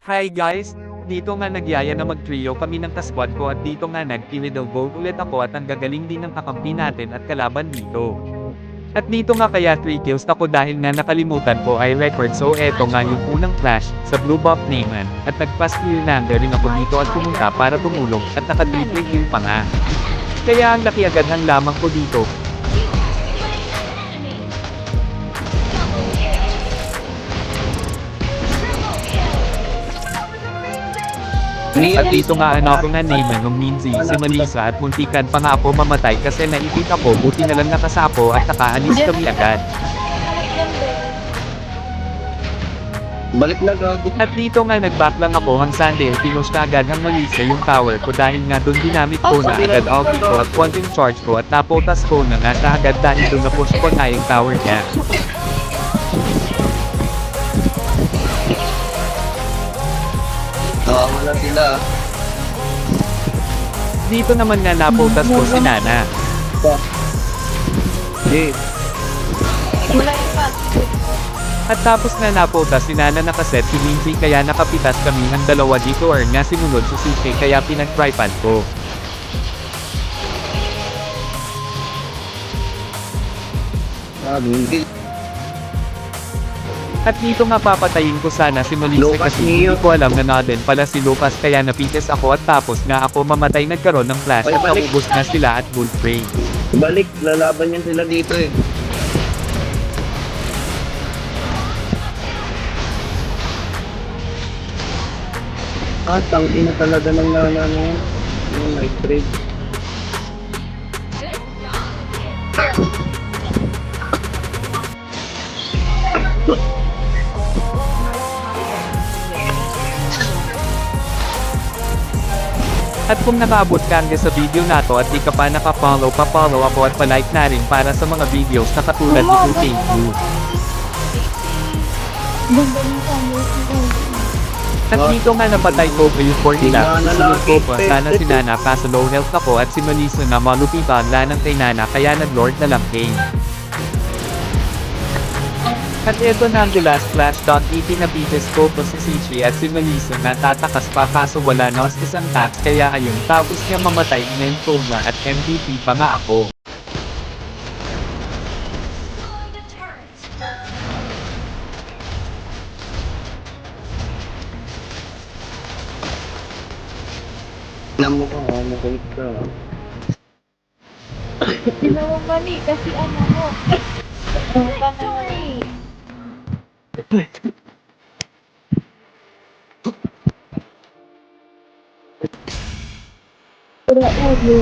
Hi guys! Dito nga nagyaya na mag-trio kami ng kasquad ko at dito nga nag-illegal vote ulit ako at ang gagaling din ng kakampi natin at kalaban dito. At dito nga kaya 3 kills ako dahil nga nakalimutan ko ay record, so eto nga yung unang flash sa blue buff Neyman at nag-pass kill na rin ako dito at pumunta para tumulong at naka-triple kill pa nga. Kaya ang laki agad ng lamang ko dito. At dito nga ako nga Neyman ng Minzy, si Melissa at muntikan pa nga ako mamatay kasi naipit ako, buti na lang nakasapo at nakaalis kami agad. Balik na gago. At dito nga nag-back lang ako ang Sunday, pinost na agad ng Melissa yung tower ko dahil nga doon ginamit ko na agad ulti ko at quantum charge ko at napotas ko na nga sa agad dahil doon na-push ko na yung tower niya. Nawawala sila. Dito naman nga napotas ko si Nana. Hey, At tapos na napotas si Nana nakaset si Lindsay kaya nakapitas kami ang dalawa dito or nga sinunod si CK kaya pinag-tripan ko. gago. At dito nga papatayin ko sana si Melissa Lucas kasi Neo. hindi ko alam na natin pala si Lucas kaya napites ako at tapos nga ako mamatay nagkaroon ng flash Ay, at balik. naubos na sila at bull spray. Balik, lalaban yan sila dito eh. Tangina talaga ng nana na yan. Yung night trade. At kung nakaabot ka hanggang sa video na to at di ka pa naka-follow, pa-follow ako at pa-like na rin para sa mga videos na katulad nito. Thank you. At dito nga napatay ko yung 4 nila, susunod ko pa sana si Nana kaso low health ako at si Melissa na malupitan lang kay Nana kaya nag-lord na lang Kane. At ito na ang the last flash dot 18 na pieces ko po si CJ at si Melissa na tatakas pa kaso wala na isang tax kaya ayun tapos niya mamatay in na at MVP pa nga ako. Alam mo ka, makulit ka. Ginawa mali kasi ano mo. Ano ka na mali. Pero, agyo.